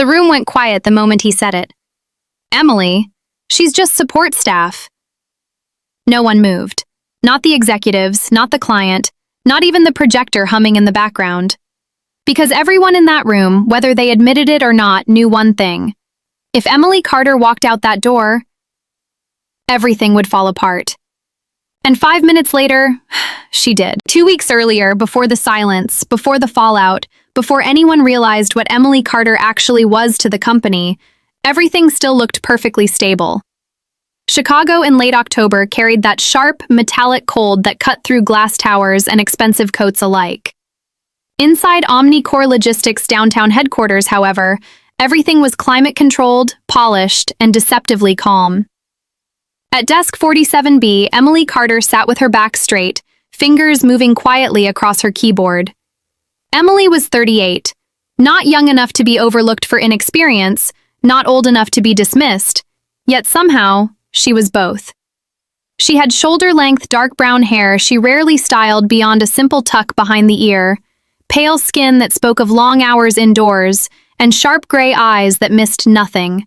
The room went quiet the moment he said it. Emily? She's just support staff. No one moved. Not the executives, not the client, not even the projector humming in the background. Because everyone in that room, whether they admitted it or not, knew one thing. If Emily Carter walked out that door, everything would fall apart. And 5 minutes later, she did. 2 weeks earlier, before the silence, before the fallout, before anyone realized what Emily Carter actually was to the company, everything still looked perfectly stable. Chicago in late October carried that sharp, metallic cold that cut through glass towers and expensive coats alike. Inside Omnicore Logistics' downtown headquarters, however, everything was climate-controlled, polished, and deceptively calm. At desk 47B, Emily Carter sat with her back straight, fingers moving quietly across her keyboard. Emily was 38, not young enough to be overlooked for inexperience, not old enough to be dismissed, yet somehow, she was both. She had shoulder-length dark brown hair she rarely styled beyond a simple tuck behind the ear, pale skin that spoke of long hours indoors, and sharp gray eyes that missed nothing.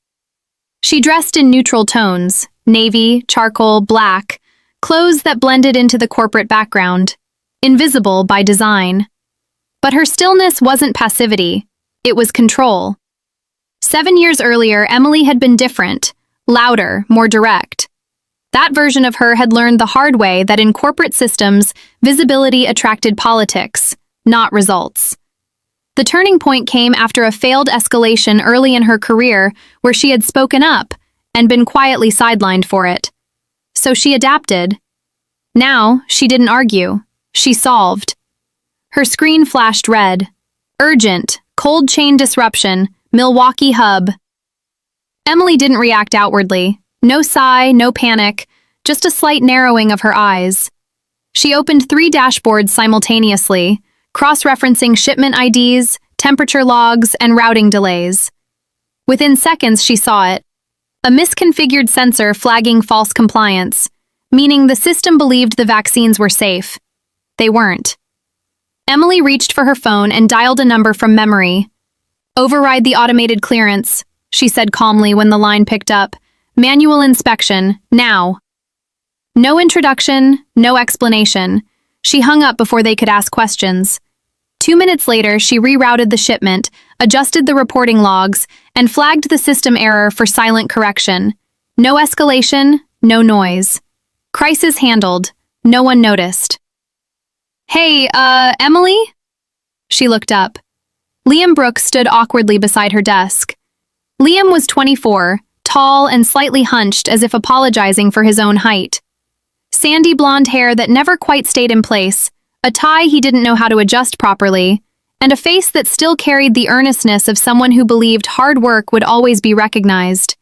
She dressed in neutral tones, navy, charcoal, black, clothes that blended into the corporate background, invisible by design. But her stillness wasn't passivity, it was control. 7 years earlier, Emily had been different, louder, more direct. That version of her had learned the hard way that in corporate systems, visibility attracted politics, not results. The turning point came after a failed escalation early in her career where she had spoken up and been quietly sidelined for it. So she adapted. Now, she didn't argue. She solved. Her screen flashed red. Urgent, cold chain disruption, Milwaukee hub. Emily didn't react outwardly. No sigh, no panic, just a slight narrowing of her eyes. She opened 3 dashboards simultaneously, cross-referencing shipment IDs, temperature logs, and routing delays. Within seconds, she saw it. A misconfigured sensor flagging false compliance, meaning the system believed the vaccines were safe. They weren't. Emily reached for her phone and dialed a number from memory. "Override the automated clearance," she said calmly when the line picked up. "Manual inspection, now." No introduction, no explanation. She hung up before they could ask questions. 2 minutes later, she rerouted the shipment, adjusted the reporting logs, and flagged the system error for silent correction. No escalation, no noise. Crisis handled. No one noticed. "Hey, Emily?" She looked up. Liam Brooks stood awkwardly beside her desk. Liam was 24, tall and slightly hunched as if apologizing for his own height. Sandy blonde hair that never quite stayed in place, a tie he didn't know how to adjust properly, and a face that still carried the earnestness of someone who believed hard work would always be recognized.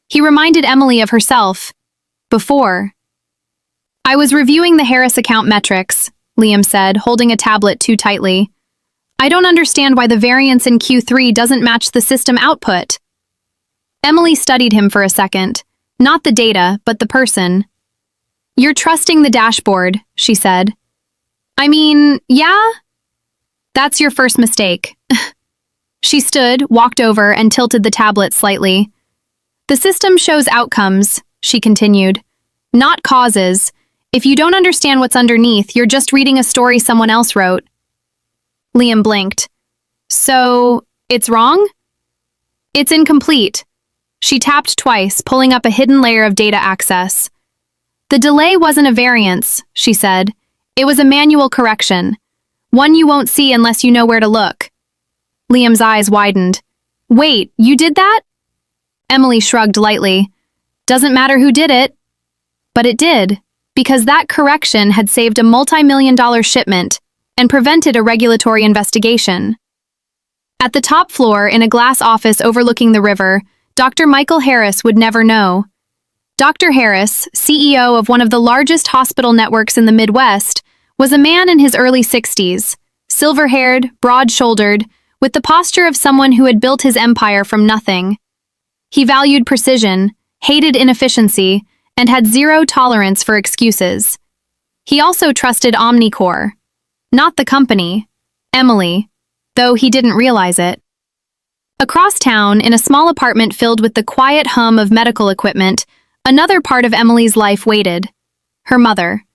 He reminded Emily of herself. Before. "I was reviewing the Harris account metrics," Liam said, holding a tablet too tightly. "I don't understand why the variance in Q3 doesn't match the system output." Emily studied him for a second. Not the data, but the person. "You're trusting the dashboard," she said. "I mean, yeah? That's your first mistake." She stood, walked over, and tilted the tablet slightly. "The system shows outcomes," she continued, "not causes. If you don't understand what's underneath, you're just reading a story someone else wrote." Liam blinked. "So, it's wrong?" "It's incomplete." She tapped twice, pulling up a hidden layer of data access. "The delay wasn't a variance," she said. "It was a manual correction. One you won't see unless you know where to look." Liam's eyes widened. "Wait, you did that?" Emily shrugged lightly. "Doesn't matter who did it." But it did, because that correction had saved a multi-million-dollar shipment and prevented a regulatory investigation. At the top floor, in a glass office overlooking the river, Dr. Michael Harris would never know. Dr. Harris, CEO of one of the largest hospital networks in the Midwest, was a man in his early 60s, silver-haired, broad-shouldered, with the posture of someone who had built his empire from nothing. He valued precision, hated inefficiency, and had zero tolerance for excuses. He also trusted Omnicore. Not the company, Emily, though he didn't realize it. Across town, in a small apartment filled with the quiet hum of medical equipment, another part of Emily's life waited. Her mother.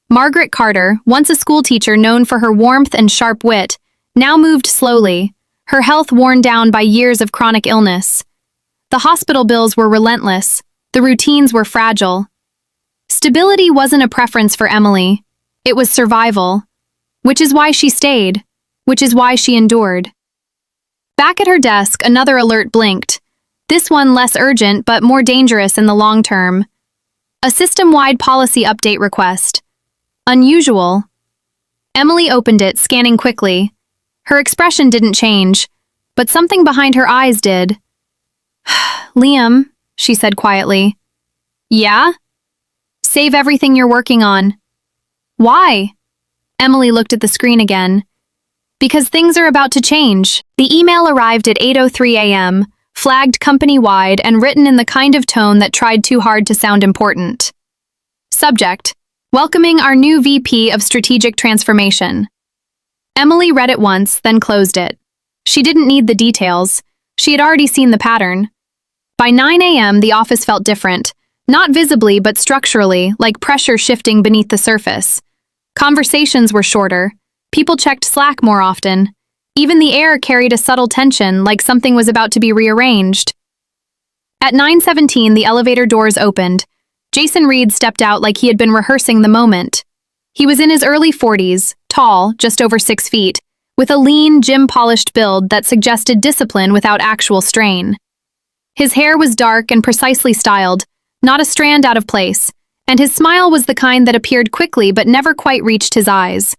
Margaret Carter, once a schoolteacher known for her warmth and sharp wit, now moved slowly, her health worn down by years of chronic illness. The hospital bills were relentless, the routines were fragile. Stability wasn't a preference for Emily, it was survival. Which is why she stayed, which is why she endured. Back at her desk, another alert blinked, this one less urgent but more dangerous in the long term. A system-wide policy update request. Unusual. Emily opened it, scanning quickly. Her expression didn't change, but something behind her eyes did. Liam, she said quietly. Yeah? Save everything you're working on. Why? Emily looked at the screen again. Because things are about to change. The email arrived at 8:03 a.m., flagged company-wide and written in the kind of tone that tried too hard to sound important. Subject: welcoming our new VP of Strategic Transformation. Emily read it once, then closed it. She didn't need the details. She had already seen the pattern. By 9 a.m., the office felt different, not visibly but structurally, like pressure shifting beneath the surface. Conversations were shorter. People checked Slack more often. Even the air carried a subtle tension, like something was about to be rearranged. At 9:17, the elevator doors opened. Jason Reed stepped out like he had been rehearsing the moment. He was in his early 40s, tall, just over 6 feet, with a lean, gym-polished build that suggested discipline without actual strain. His hair was dark and precisely styled, not a strand out of place, and his smile was the kind that appeared quickly but never quite reached his eyes.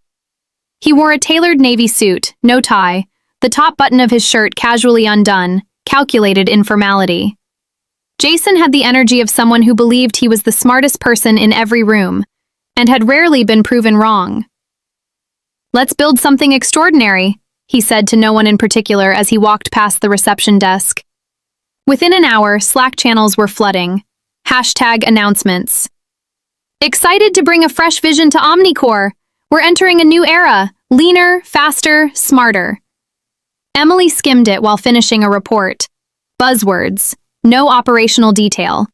He wore a tailored navy suit, no tie, the top button of his shirt casually undone, calculated informality. Jason had the energy of someone who believed he was the smartest person in every room, and had rarely been proven wrong. "Let's build something extraordinary," he said to no one in particular as he walked past the reception desk. Within an hour, Slack channels were flooding. #announcements. "Excited to bring a fresh vision to Omnicore. We're entering a new era, leaner, faster, smarter." Emily skimmed it while finishing a report. Buzzwords, no operational detail.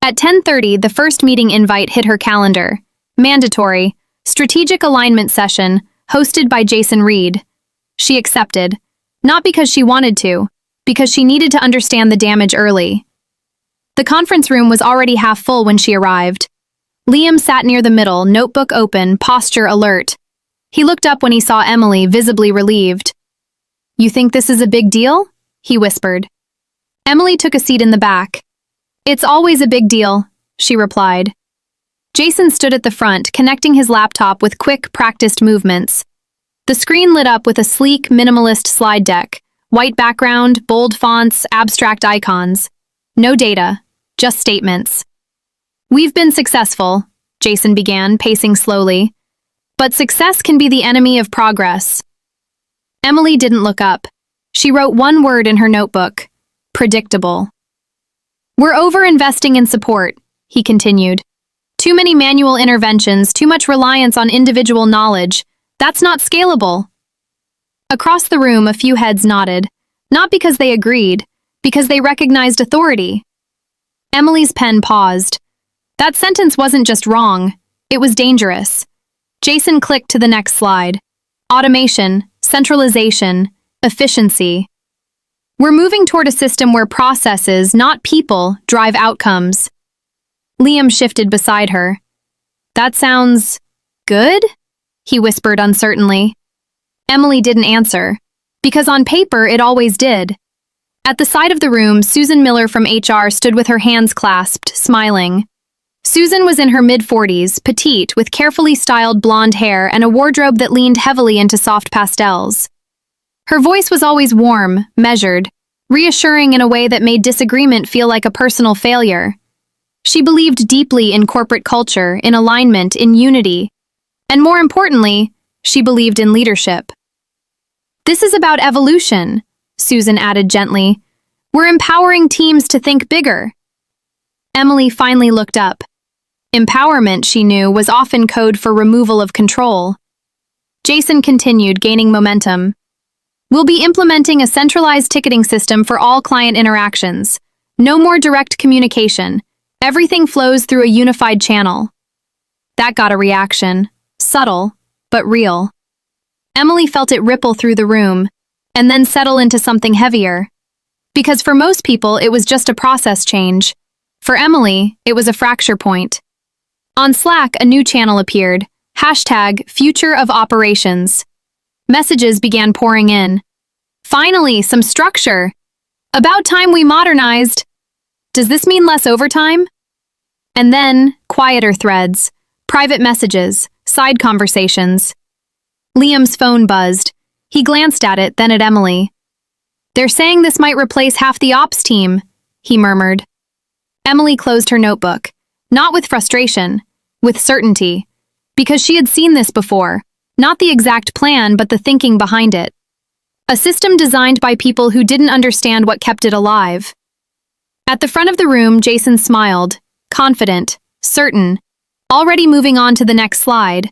At 10:30, the first meeting invite hit her calendar. Mandatory, strategic alignment session, hosted by Jason Reed. She accepted, not because she wanted to, because she needed to understand the damage early. The conference room was already half full when she arrived. Liam sat near the middle, notebook open, posture alert. He looked up when he saw Emily, visibly relieved. "You think this is a big deal?" he whispered. Emily took a seat in the back. "It's always a big deal," she replied. Jason stood at the front, connecting his laptop with quick, practiced movements. The screen lit up with a sleek, minimalist slide deck. White background, bold fonts, abstract icons. No data, just statements. "We've been successful," Jason began, pacing slowly. "But success can be the enemy of progress." Emily didn't look up. She wrote one word in her notebook: predictable. "We're over-investing in support," he continued. "Too many manual interventions, too much reliance on individual knowledge. That's not scalable." Across the room, a few heads nodded, not because they agreed, because they recognized authority. Emily's pen paused. That sentence wasn't just wrong, it was dangerous. Jason clicked to the next slide. Automation, centralization, efficiency. "We're moving toward a system where processes, not people, drive outcomes." Liam shifted beside her. "That sounds good?" he whispered uncertainly. Emily didn't answer, because on paper it always did. At the side of the room, Susan Miller from HR stood with her hands clasped, smiling. Susan was in her mid-40s, petite, with carefully styled blonde hair and a wardrobe that leaned heavily into soft pastels. Her voice was always warm, measured, reassuring in a way that made disagreement feel like a personal failure. She believed deeply in corporate culture, in alignment, in unity. And more importantly, she believed in leadership. "This is about evolution," Susan added gently. "We're empowering teams to think bigger." Emily finally looked up. Empowerment, she knew, was often code for removal of control. Jason continued, gaining momentum. We'll be implementing a centralized ticketing system for all client interactions. No more direct communication. Everything flows through a unified channel. That got a reaction. Subtle, but real. Emily felt it ripple through the room, and then settle into something heavier. Because for most people, it was just a process change. For Emily, it was a fracture point. On Slack, a new channel appeared. #Future of Operations. Messages began pouring in. Finally, some structure. About time we modernized. Does this mean less overtime? And then, quieter threads, private messages, side conversations. Liam's phone buzzed. He glanced at it, then at Emily. They're saying this might replace half the ops team, he murmured. Emily closed her notebook, not with frustration, with certainty, because she had seen this before, not the exact plan but the thinking behind it. A system designed by people who didn't understand what kept it alive. At the front of the room, Jason smiled, confident, certain, already moving on to the next slide,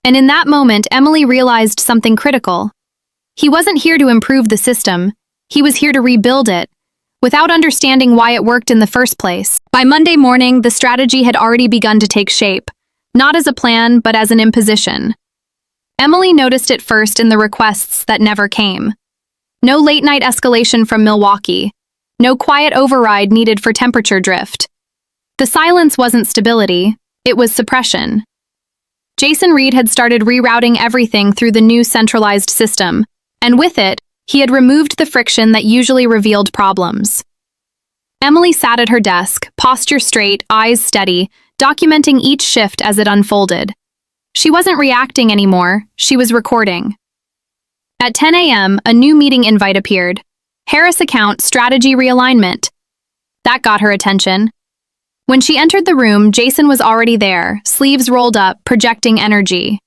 and in that moment Emily realized something critical. He wasn't here to improve the system, he was here to rebuild it, without understanding why it worked in the first place. By Monday morning, the strategy had already begun to take shape, not as a plan, but as an imposition. Emily noticed it first in the requests that never came. No late-night escalation from Milwaukee, no quiet override needed for temperature drift. The silence wasn't stability, it was suppression. Jason Reed had started rerouting everything through the new centralized system, and with it, he had removed the friction that usually revealed problems. Emily sat at her desk, posture straight, eyes steady, documenting each shift as it unfolded. She wasn't reacting anymore, she was recording. At 10 a.m., a new meeting invite appeared. Harris Account Strategy Realignment. That got her attention. When she entered the room, Jason was already there, sleeves rolled up, projecting energy.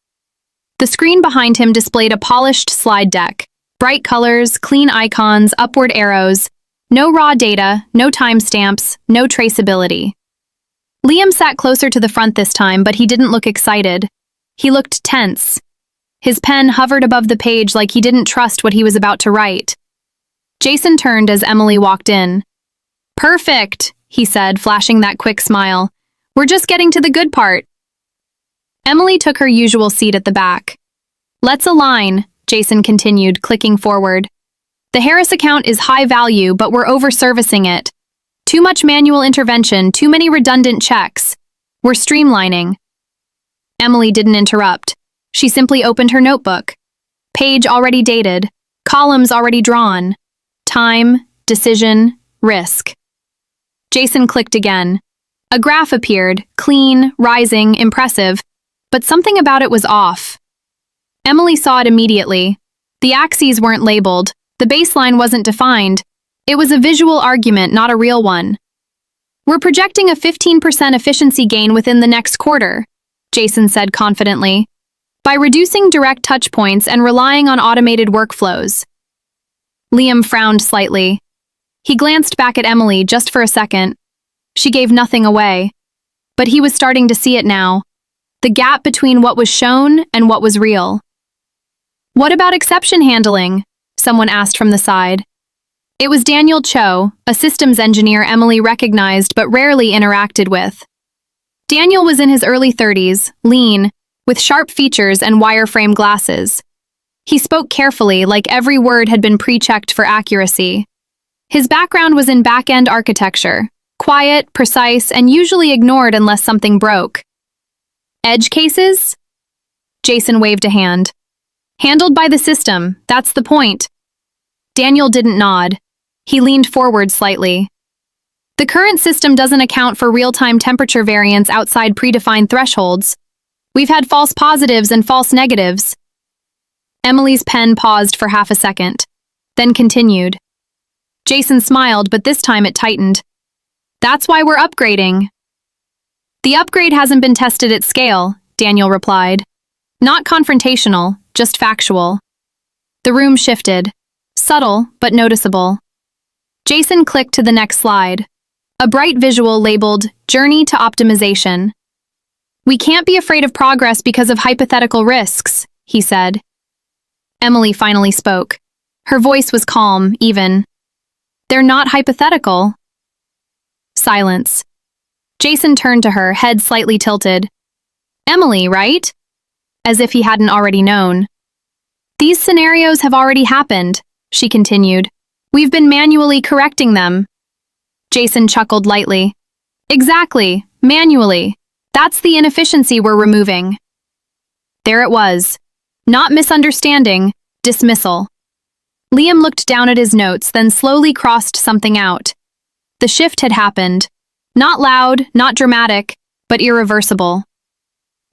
The screen behind him displayed a polished slide deck. Bright colors, clean icons, upward arrows. No raw data, no timestamps, no traceability. Liam sat closer to the front this time, but he didn't look excited. He looked tense. His pen hovered above the page like he didn't trust what he was about to write. Jason turned as Emily walked in. "Perfect," he said, flashing that quick smile. "We're just getting to the good part." Emily took her usual seat at the back. "Let's align," Jason continued, clicking forward. "The Harris account is high value, but we're over-servicing it. Too much manual intervention, too many redundant checks. We're streamlining." Emily didn't interrupt. She simply opened her notebook. Page already dated, columns already drawn. Time, decision, risk. Jason clicked again. A graph appeared, clean, rising, impressive, but something about it was off. Emily saw it immediately. The axes weren't labeled, the baseline wasn't defined. It was a visual argument, not a real one. "We're projecting a 15% efficiency gain within the next quarter," Jason said confidently, "by reducing direct touch points and relying on automated workflows." Liam frowned slightly. He glanced back at Emily just for a second. She gave nothing away. But he was starting to see it now. The gap between what was shown and what was real. "What about exception handling?" someone asked from the side. It was Daniel Cho, a systems engineer Emily recognized but rarely interacted with. Daniel was in his early 30s, lean, with sharp features and wireframe glasses. He spoke carefully, like every word had been pre-checked for accuracy. His background was in back-end architecture, quiet, precise, and usually ignored unless something broke. "Edge cases?" Jason waved a hand. "Handled by the system, that's the point." Daniel didn't nod. He leaned forward slightly. "The current system doesn't account for real-time temperature variance outside predefined thresholds. We've had false positives and false negatives." Emily's pen paused for half a second, then continued. Jason smiled, but this time it tightened. "That's why we're upgrading." "The upgrade hasn't been tested at scale," Daniel replied. "Not confrontational, just factual." The room shifted. Subtle, but noticeable. Jason clicked to the next slide. A bright visual labeled, "Journey to Optimization." "We can't be afraid of progress because of hypothetical risks," he said. Emily finally spoke. Her voice was calm, even. They're not hypothetical. Silence. Jason turned to her, head slightly tilted. Emily, right? As if he hadn't already known. These scenarios have already happened, she continued. We've been manually correcting them. Jason chuckled lightly. Exactly, manually. That's the inefficiency we're removing. There it was. Not misunderstanding, dismissal. Liam looked down at his notes, then slowly crossed something out. The shift had happened. Not loud, not dramatic, but irreversible.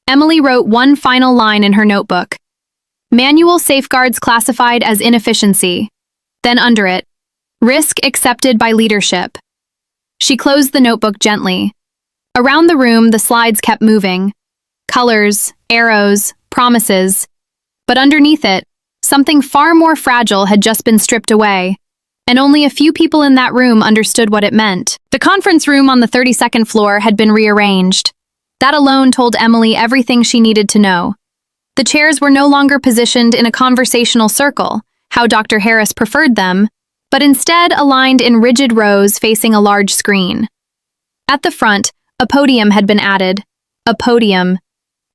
Emily wrote one final line in her notebook. Manual safeguards classified as inefficiency. Then under it, risk accepted by leadership. She closed the notebook gently. Around the room, the slides kept moving. Colors, arrows, promises. But underneath it, something far more fragile had just been stripped away, and only a few people in that room understood what it meant. The conference room on the 32nd floor had been rearranged. That alone told Emily everything she needed to know. The chairs were no longer positioned in a conversational circle, how Dr. Harris preferred them, but instead aligned in rigid rows facing a large screen. At the front, a podium had been added. A podium.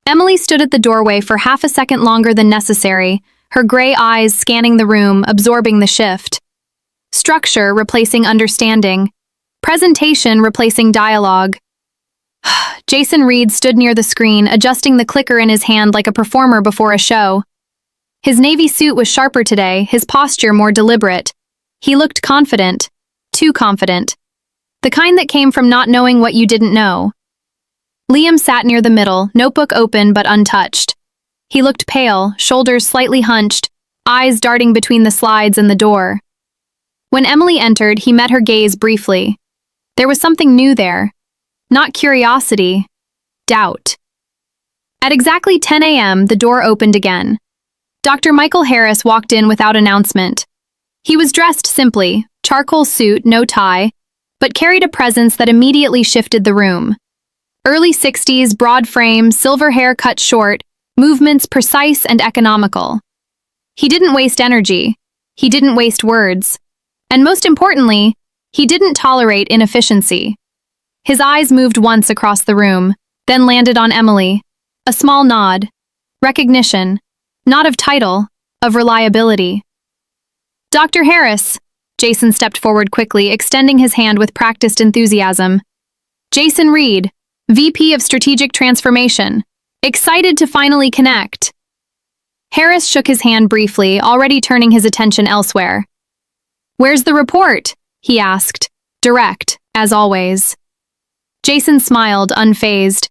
Emily stood at the doorway for half a second longer than necessary, her gray eyes scanning the room, absorbing the shift. Structure replacing understanding. Presentation replacing dialogue. Jason Reed stood near the screen, adjusting the clicker in his hand like a performer before a show. His navy suit was sharper today, his posture more deliberate. He looked confident. Too confident. The kind that came from not knowing what you didn't know. Liam sat near the middle, notebook open but untouched. He looked pale, shoulders slightly hunched, eyes darting between the slides and the door. When Emily entered, he met her gaze briefly. There was something new there. Not curiosity, doubt. At exactly 10 a.m., the door opened again. Dr. Michael Harris walked in without announcement. He was dressed simply, charcoal suit, no tie, but carried a presence that immediately shifted the room. Early 60s, broad frame, silver hair cut short, movements precise and economical. He didn't waste energy. He didn't waste words. And most importantly, he didn't tolerate inefficiency. His eyes moved once across the room, then landed on Emily. A small nod. Recognition. Not of title, of reliability. Dr. Harris. Jason stepped forward quickly, extending his hand with practiced enthusiasm. Jason Reed, VP of Strategic Transformation. Excited to finally connect. Harris shook his hand briefly, already turning his attention elsewhere. Where's the report? He asked. Direct, as always. Jason smiled, unfazed.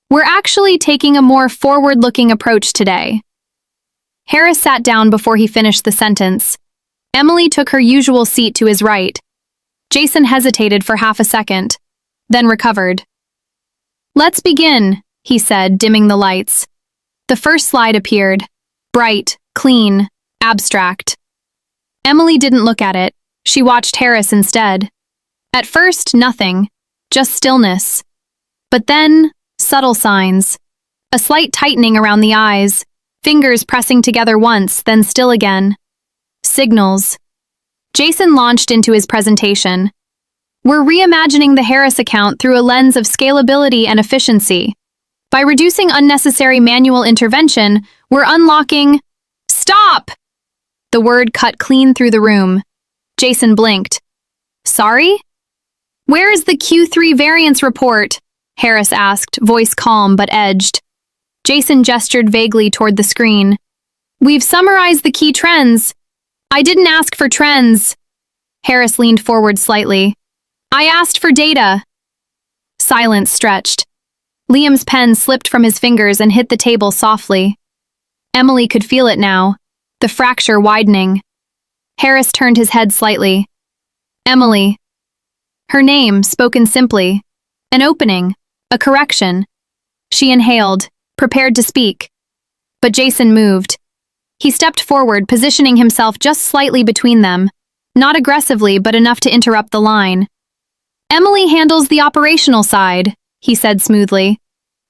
We're actually taking a more forward-looking approach today. Harris sat down before he finished the sentence. Emily took her usual seat to his right. Jason hesitated for half a second, then recovered. Let's begin, he said, dimming the lights. The first slide appeared. Bright, clean, abstract. Emily didn't look at it. She watched Harris instead. At first, nothing. Just stillness. But then, subtle signs. A slight tightening around the eyes, fingers pressing together once, then still again. Signals. Jason launched into his presentation. We're reimagining the Harris account through a lens of scalability and efficiency. By reducing unnecessary manual intervention, we're unlocking... Stop! The word cut clean through the room. Jason blinked. Sorry? Where is the Q3 variance report? Harris asked, voice calm but edged. Jason gestured vaguely toward the screen. We've summarized the key trends. I didn't ask for trends. Harris leaned forward slightly. I asked for data. Silence stretched. Liam's pen slipped from his fingers and hit the table softly. Emily could feel it now, the fracture widening. Harris turned his head slightly. Emily. Her name, spoken simply. An opening, a correction. She inhaled, prepared to speak. But Jason moved. He stepped forward, positioning himself just slightly between them, not aggressively but enough to interrupt the line. Emily handles the operational side, he said smoothly.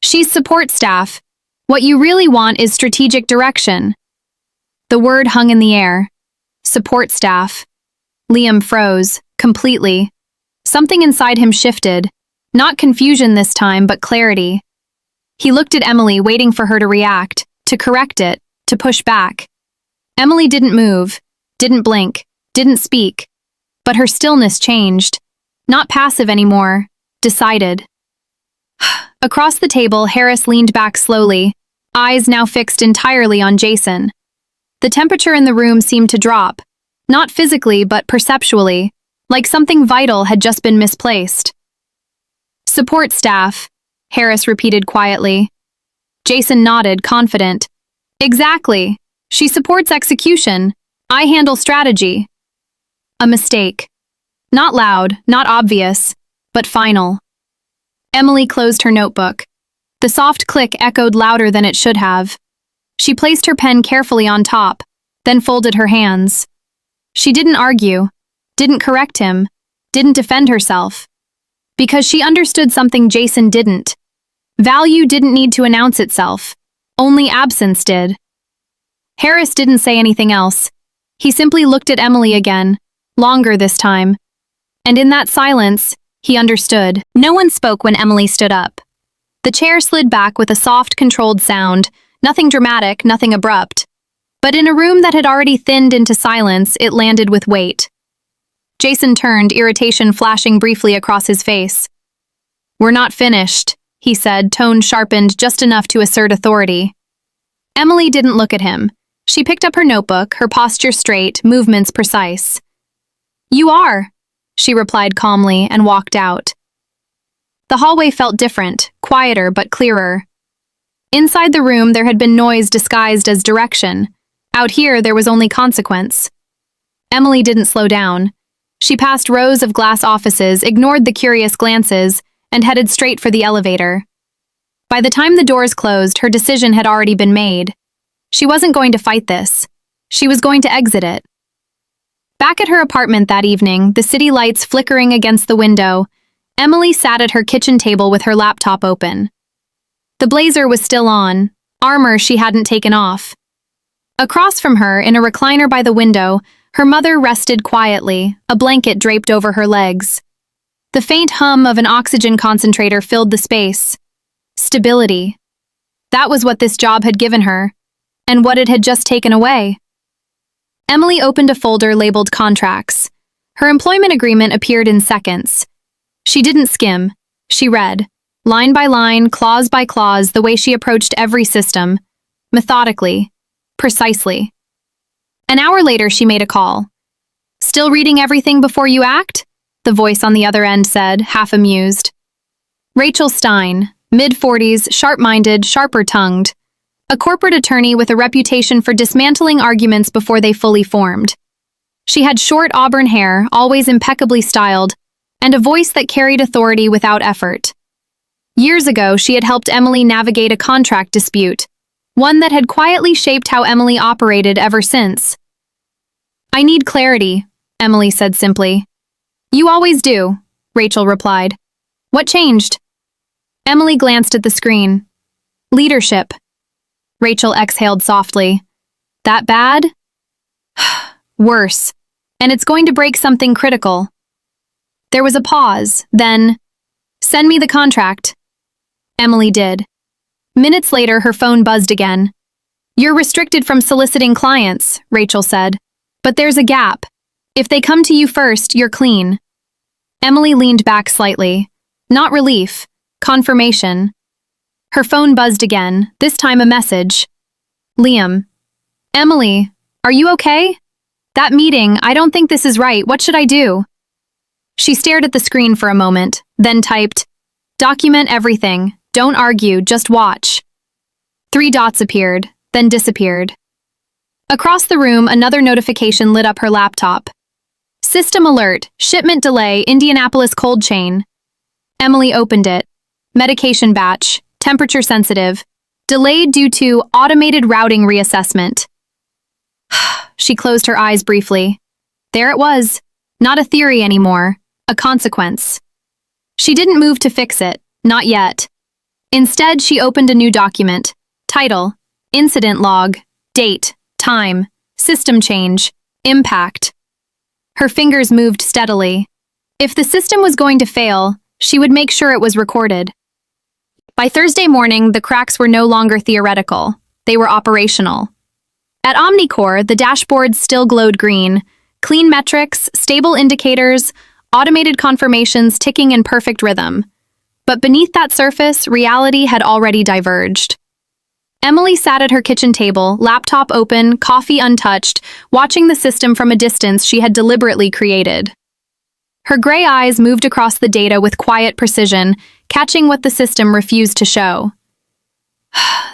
She's support staff. What you really want is strategic direction. The word hung in the air. Support staff. Liam froze, completely. Something inside him shifted. Not confusion this time, but clarity. He looked at Emily, waiting for her to react, to correct it, to push back. Emily didn't move, didn't blink, didn't speak. But her stillness changed. Not passive anymore, decided. Across the table, Harris leaned back slowly, eyes now fixed entirely on Jason. The temperature in the room seemed to drop, not physically but perceptually, like something vital had just been misplaced. Support staff, Harris repeated quietly. Jason nodded, confident. Exactly. She supports execution. I handle strategy. A mistake. Not loud, not obvious, but final. Emily closed her notebook. The soft click echoed louder than it should have. She placed her pen carefully on top, then folded her hands. She didn't argue, didn't correct him, didn't defend herself. Because she understood something Jason didn't. Value didn't need to announce itself. Only absence did. Harris didn't say anything else. He simply looked at Emily again, longer this time. And in that silence, he understood. No one spoke when Emily stood up. The chair slid back with a soft, controlled sound, nothing dramatic, nothing abrupt. But in a room that had already thinned into silence, it landed with weight. Jason turned, irritation flashing briefly across his face. "We're not finished," he said, tone sharpened just enough to assert authority. Emily didn't look at him. She picked up her notebook, her posture straight, movements precise. "You are," she replied calmly and walked out. The hallway felt different, quieter but clearer. Inside the room there had been noise disguised as direction. Out here there was only consequence. Emily didn't slow down. She passed rows of glass offices, ignored the curious glances, and headed straight for the elevator. By the time the doors closed, her decision had already been made. She wasn't going to fight this. She was going to exit it. Back at her apartment that evening, the city lights flickering against the window, Emily sat at her kitchen table with her laptop open. The blazer was still on, armor she hadn't taken off. Across from her, in a recliner by the window, her mother rested quietly, a blanket draped over her legs. The faint hum of an oxygen concentrator filled the space. Stability. That was what this job had given her, and what it had just taken away. Emily opened a folder labeled Contracts. Her employment agreement appeared in seconds. She didn't skim. She read, line by line, clause by clause, the way she approached every system. Methodically. Precisely. An hour later, she made a call. "Still reading everything before you act?" the voice on the other end said, half amused. Rachel Stein, mid-40s, sharp-minded, sharper-tongued. A corporate attorney with a reputation for dismantling arguments before they fully formed. She had short auburn hair, always impeccably styled, and a voice that carried authority without effort. Years ago, she had helped Emily navigate a contract dispute, one that had quietly shaped how Emily operated ever since. "I need clarity," Emily said simply. "You always do," Rachel replied. "What changed?" Emily glanced at the screen. "Leadership." Rachel exhaled softly. "That bad?" "Worse. And it's going to break something critical." There was a pause, then, "Send me the contract." Emily did. Minutes later, her phone buzzed again. "You're restricted from soliciting clients," Rachel said. "But there's a gap. If they come to you first, you're clean." Emily leaned back slightly. Not relief, confirmation. Her phone buzzed again, this time a message. "Liam. Emily, are you okay? That meeting, I don't think this is right. What should I do?" She stared at the screen for a moment, then typed, "Document everything. Don't argue, just watch." 3 dots appeared, then disappeared. Across the room, another notification lit up her laptop. "System alert, shipment delay, Indianapolis cold chain." Emily opened it. Medication batch, temperature sensitive, delayed due to automated routing reassessment. She closed her eyes briefly. There it was. Not a theory anymore, a consequence. She didn't move to fix it, not yet. Instead, she opened a new document. Title, Incident Log, Date, Time, System Change, Impact. Her fingers moved steadily. If the system was going to fail, she would make sure it was recorded. By Thursday morning, the cracks were no longer theoretical. They were operational. At Omnicore, the dashboard still glowed green. Clean metrics, stable indicators, automated confirmations ticking in perfect rhythm. But beneath that surface, reality had already diverged. Emily sat at her kitchen table, laptop open, coffee untouched, watching the system from a distance she had deliberately created. Her gray eyes moved across the data with quiet precision, catching what the system refused to show.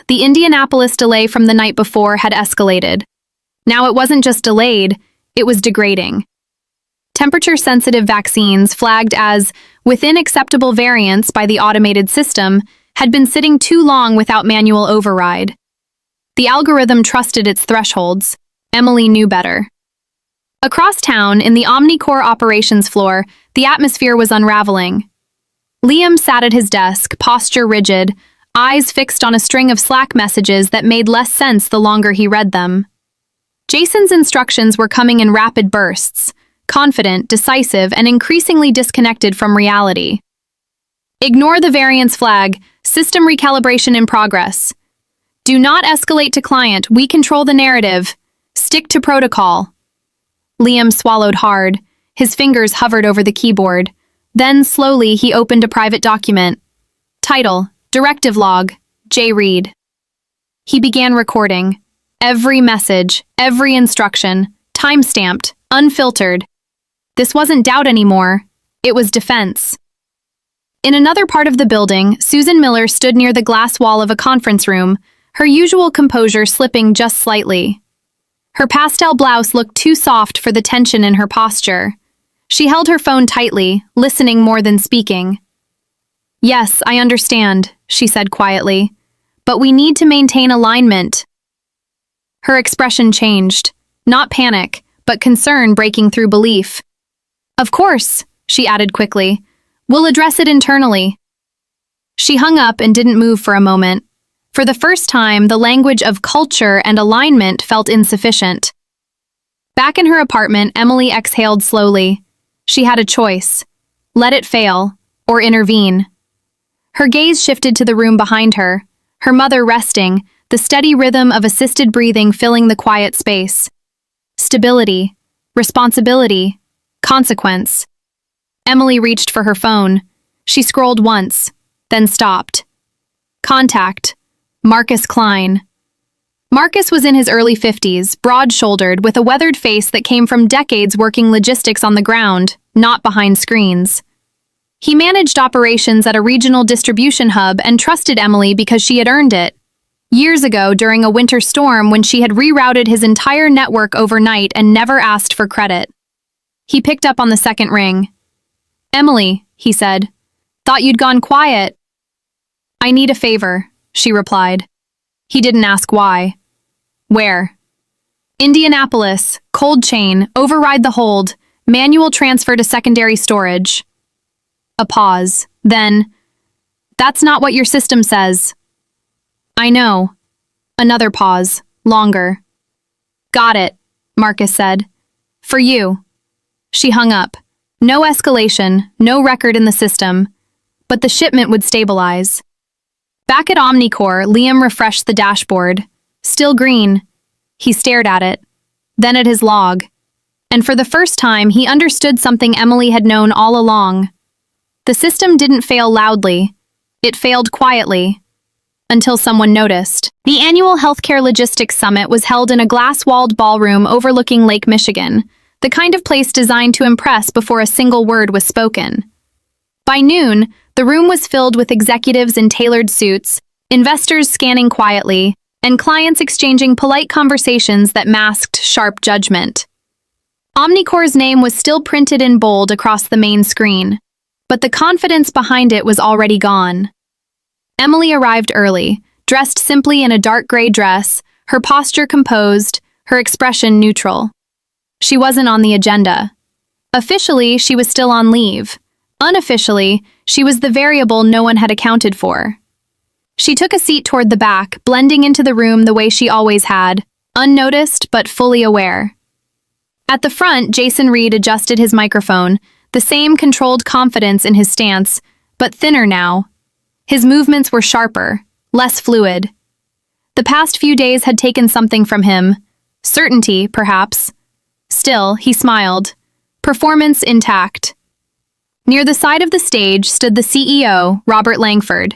The Indianapolis delay from the night before had escalated. Now it wasn't just delayed, it was degrading. Temperature-sensitive vaccines flagged as within acceptable variance by the automated system had been sitting too long without manual override. The algorithm trusted its thresholds. Emily knew better. Across town, in the Omnicore operations floor, the atmosphere was unraveling. Liam sat at his desk, posture rigid, eyes fixed on a string of Slack messages that made less sense the longer he read them. Jason's instructions were coming in rapid bursts, confident, decisive, and increasingly disconnected from reality. Ignore the variance flag. System recalibration in progress. Do not escalate to client. We control the narrative. Stick to protocol. Liam swallowed hard. His fingers hovered over the keyboard. Then, slowly, he opened a private document. Title: Directive Log, J. Reed. He began recording. Every message, every instruction, time-stamped, unfiltered. This wasn't doubt anymore. It was defense. In another part of the building, Susan Miller stood near the glass wall of a conference room, her usual composure slipping just slightly. Her pastel blouse looked too soft for the tension in her posture. She held her phone tightly, listening more than speaking. "Yes, I understand," she said quietly. "But we need to maintain alignment." Her expression changed. Not panic, but concern breaking through belief. "Of course," she added quickly. "We'll address it internally." She hung up and didn't move for a moment. For the first time, the language of culture and alignment felt insufficient. Back in her apartment, Emily exhaled slowly. She had a choice. Let it fail, or intervene. Her gaze shifted to the room behind her, her mother resting, the steady rhythm of assisted breathing filling the quiet space. Stability, responsibility, consequence. Emily reached for her phone. She scrolled once, then stopped. Contact. Marcus Klein. Marcus was in his early 50s, broad-shouldered, with a weathered face that came from decades working logistics on the ground, not behind screens. He managed operations at a regional distribution hub and trusted Emily because she had earned it. Years ago, during a winter storm when she had rerouted his entire network overnight and never asked for credit. He picked up on the second ring. "Emily," he said. "Thought you'd gone quiet." "I need a favor," she replied. He didn't ask why. "Where?" "Indianapolis, cold chain, override the hold, manual transfer to secondary storage." A pause. Then, "That's not what your system says." "I know." Another pause. Longer. "Got it," Marcus said. "For you." She hung up. No escalation, no record in the system. But the shipment would stabilize. Back at Omnicore, Liam refreshed the dashboard. Still green. He stared at it. Then at his log. And for the first time, he understood something Emily had known all along. The system didn't fail loudly. It failed quietly. Until someone noticed. The annual Healthcare Logistics Summit was held in a glass-walled ballroom overlooking Lake Michigan, the kind of place designed to impress before a single word was spoken. By noon, the room was filled with executives in tailored suits, investors scanning quietly, and clients exchanging polite conversations that masked sharp judgment. Omnicore's name was still printed in bold across the main screen, but the confidence behind it was already gone. Emily arrived early, dressed simply in a dark gray dress, her posture composed, her expression neutral. She wasn't on the agenda. Officially, she was still on leave. Unofficially, she was the variable no one had accounted for. She took a seat toward the back, blending into the room the way she always had, unnoticed but fully aware. At the front, Jason Reed adjusted his microphone, the same controlled confidence in his stance, but thinner now. His movements were sharper, less fluid. The past few days had taken something from him. Certainty, perhaps. Still, he smiled. Performance intact. Near the side of the stage stood the CEO, Robert Langford.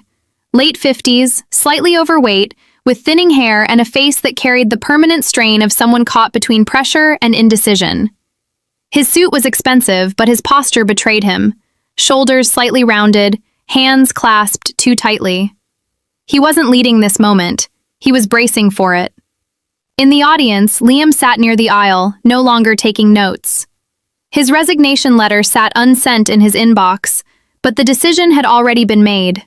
Late 50s, slightly overweight, with thinning hair and a face that carried the permanent strain of someone caught between pressure and indecision. His suit was expensive, but his posture betrayed him. Shoulders slightly rounded, hands clasped too tightly. He wasn't leading this moment. He was bracing for it. In the audience, Liam sat near the aisle, no longer taking notes. His resignation letter sat unsent in his inbox, but the decision had already been made.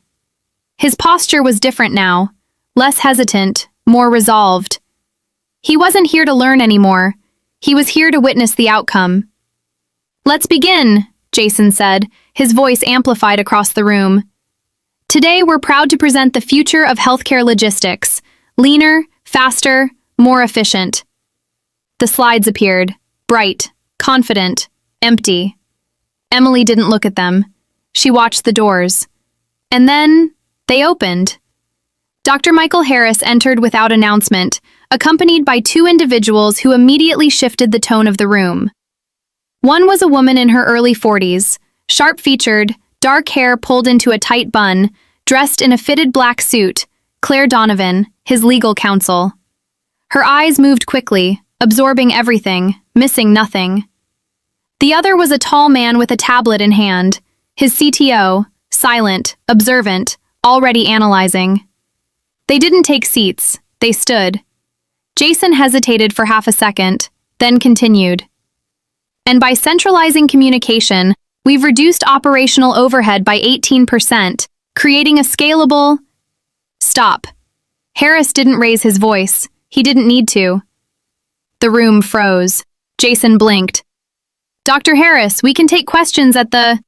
His posture was different now, less hesitant, more resolved. He wasn't here to learn anymore. He was here to witness the outcome. "Let's begin," Jason said, his voice amplified across the room. "Today we're proud to present the future of healthcare logistics. Leaner, faster, more efficient." The slides appeared, bright, confident, empty. Emily didn't look at them. She watched the doors. And then, they opened. Dr. Michael Harris entered without announcement, accompanied by two individuals who immediately shifted the tone of the room. One was a woman in her early 40s, sharp-featured, dark hair pulled into a tight bun, dressed in a fitted black suit, Claire Donovan, his legal counsel. Her eyes moved quickly, absorbing everything, missing nothing. The other was a tall man with a tablet in hand, his CTO, silent, observant, already analyzing. They didn't take seats, they stood. Jason hesitated for half a second, then continued. "And by centralizing communication, we've reduced operational overhead by 18%, creating a scalable—" "Stop." Harris didn't raise his voice. He didn't need to. The room froze. Jason blinked. "Dr. Harris, we can take questions at the—"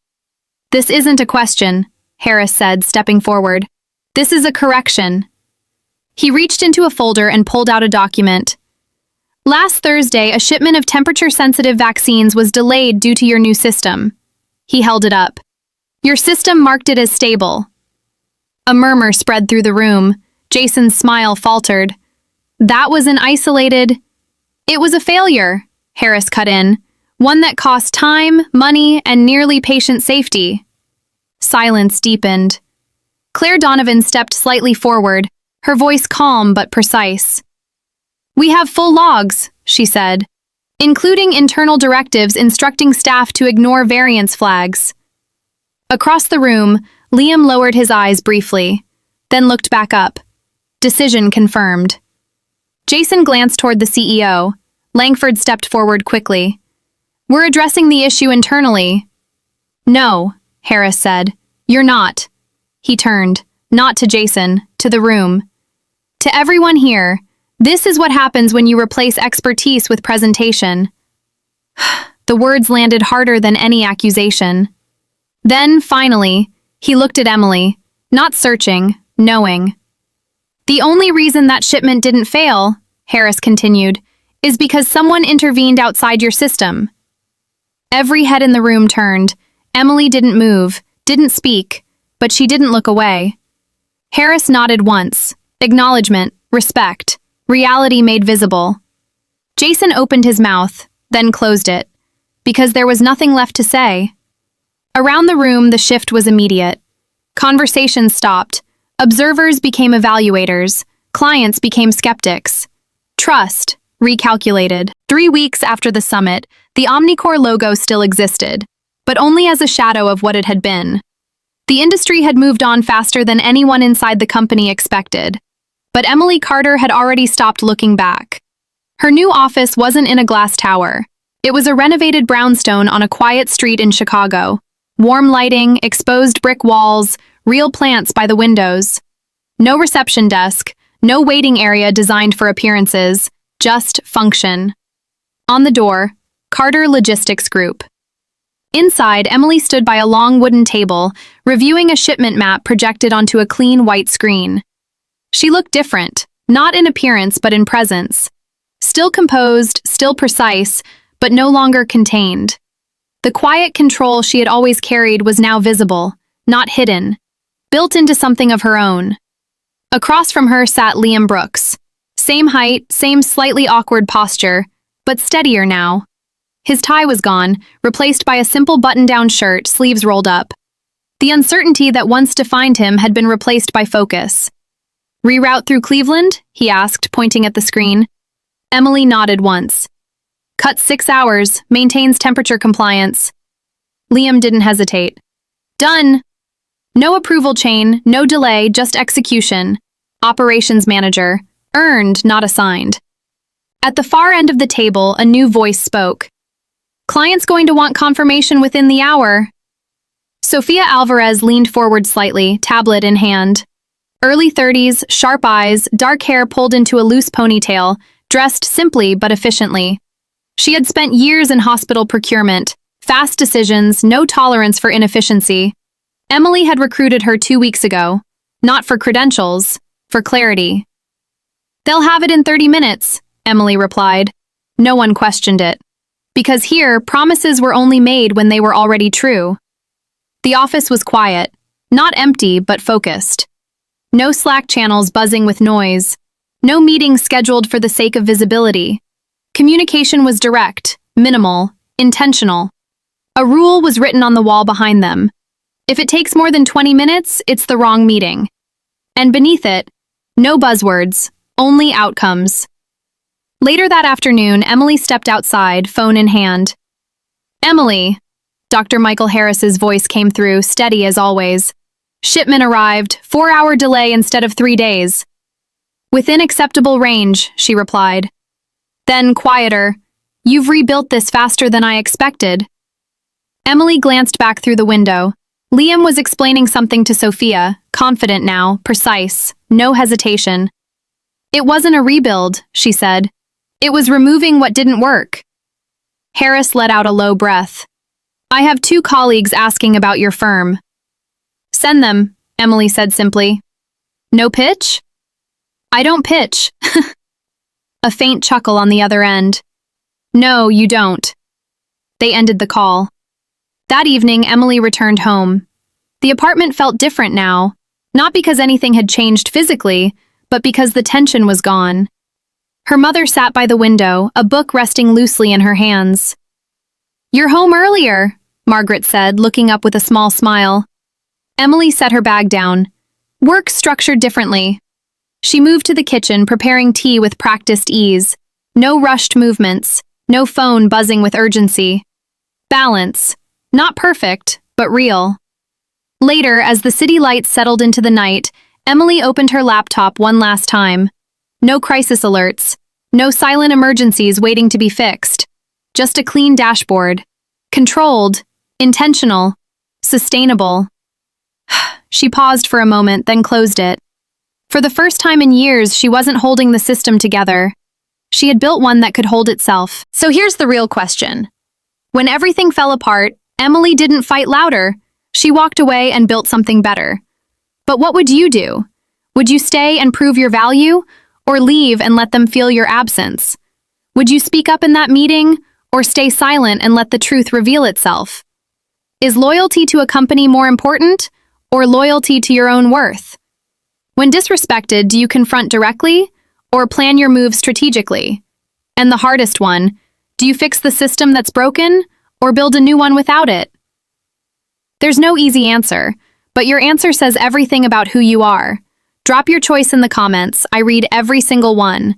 "This isn't a question," Harris said, stepping forward. "This is a correction." He reached into a folder and pulled out a document. "Last Thursday, a shipment of temperature-sensitive vaccines was delayed due to your new system." He held it up. "Your system marked it as stable." A murmur spread through the room. Jason's smile faltered. "That was an isolated—" "It was a failure," Harris cut in. "One that cost time, money, and nearly patient safety." Silence deepened. Claire Donovan stepped slightly forward, her voice calm but precise. "We have full logs," she said, "including internal directives instructing staff to ignore variance flags." Across the room, Liam lowered his eyes briefly, then looked back up. Decision confirmed. Jason glanced toward the CEO. Langford stepped forward quickly. "We're addressing the issue internally." "No," Harris said. "You're not." He turned, not to Jason, to the room. "To everyone here, this is what happens when you replace expertise with presentation." The words landed harder than any accusation. Then, finally, he looked at Emily, not searching, knowing. "The only reason that shipment didn't fail," Harris continued, "is because someone intervened outside your system." Every head in the room turned. Emily didn't move, didn't speak, but she didn't look away. Harris nodded once. Acknowledgement, respect, reality made visible. Jason opened his mouth, then closed it, because there was nothing left to say. Around the room, the shift was immediate. Conversation stopped. Observers became evaluators. Clients became skeptics. Trust recalculated. 3 weeks after the summit, the Omnicore logo still existed, but only as a shadow of what it had been. The industry had moved on faster than anyone inside the company expected. But Emily Carter had already stopped looking back. Her new office wasn't in a glass tower. It was a renovated brownstone on a quiet street in Chicago. Warm lighting, exposed brick walls, real plants by the windows. No reception desk, no waiting area designed for appearances, just function. On the door, Carter Logistics Group. Inside, Emily stood by a long wooden table, reviewing a shipment map projected onto a clean white screen. She looked different, not in appearance but in presence. Still composed, still precise, but no longer contained. The quiet control she had always carried was now visible, not hidden, built into something of her own. Across from her sat Liam Brooks. Same height, same slightly awkward posture, but steadier now. His tie was gone, replaced by a simple button-down shirt, sleeves rolled up. The uncertainty that once defined him had been replaced by focus. "Reroute through Cleveland?" he asked, pointing at the screen. Emily nodded once. "Cut 6 hours, maintains temperature compliance." Liam didn't hesitate. "Done!" No approval chain, no delay, just execution. Operations manager. Earned, not assigned. At the far end of the table, a new voice spoke. "Client's going to want confirmation within the hour." Sofia Alvarez leaned forward slightly, tablet in hand. Early 30s, sharp eyes, dark hair pulled into a loose ponytail, dressed simply but efficiently. She had spent years in hospital procurement, fast decisions, no tolerance for inefficiency. Emily had recruited her 2 weeks ago, not for credentials, for clarity. "They'll have it in 30 minutes, Emily replied. No one questioned it. Because here, promises were only made when they were already true. The office was quiet, not empty but focused. No Slack channels buzzing with noise. No meetings scheduled for the sake of visibility. Communication was direct, minimal, intentional. A rule was written on the wall behind them. If it takes more than 20 minutes, it's the wrong meeting. And beneath it, no buzzwords, only outcomes. Later that afternoon, Emily stepped outside, phone in hand. "Emily," Dr. Michael Harris's voice came through, steady as always. "Shipment arrived, 4-hour delay instead of 3 days." "Within acceptable range," she replied. Then, quieter, "You've rebuilt this faster than I expected." Emily glanced back through the window. Liam was explaining something to Sofia, confident now, precise, no hesitation. "It wasn't a rebuild," she said. "It was removing what didn't work." Harris let out a low breath. "I have 2 colleagues asking about your firm." "Send them," Emily said simply. "No pitch?" "I don't pitch." A faint chuckle on the other end. "No, you don't." They ended the call. That evening, Emily returned home. The apartment felt different now, not because anything had changed physically, but because the tension was gone. Her mother sat by the window, a book resting loosely in her hands. "You're home earlier," Margaret said, looking up with a small smile. Emily set her bag down. Work structured differently. She moved to the kitchen, preparing tea with practiced ease. No rushed movements, no phone buzzing with urgency. Balance. Not perfect, but real. Later, as the city lights settled into the night, Emily opened her laptop one last time. No crisis alerts. No silent emergencies waiting to be fixed. Just a clean dashboard. Controlled. Intentional. Sustainable. She paused for a moment, then closed it. For the first time in years, she wasn't holding the system together. She had built one that could hold itself. So here's the real question. When everything fell apart, Emily didn't fight louder. She walked away and built something better. But what would you do? Would you stay and prove your value, or leave and let them feel your absence? Would you speak up in that meeting, or stay silent and let the truth reveal itself? Is loyalty to a company more important, or loyalty to your own worth? When disrespected, do you confront directly, or plan your move strategically? And the hardest one, do you fix the system that's broken, or build a new one without it? There's no easy answer, but your answer says everything about who you are. Drop your choice in the comments. I read every single one.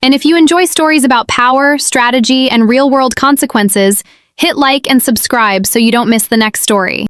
And if you enjoy stories about power, strategy, and real-world consequences, hit like and subscribe so you don't miss the next story.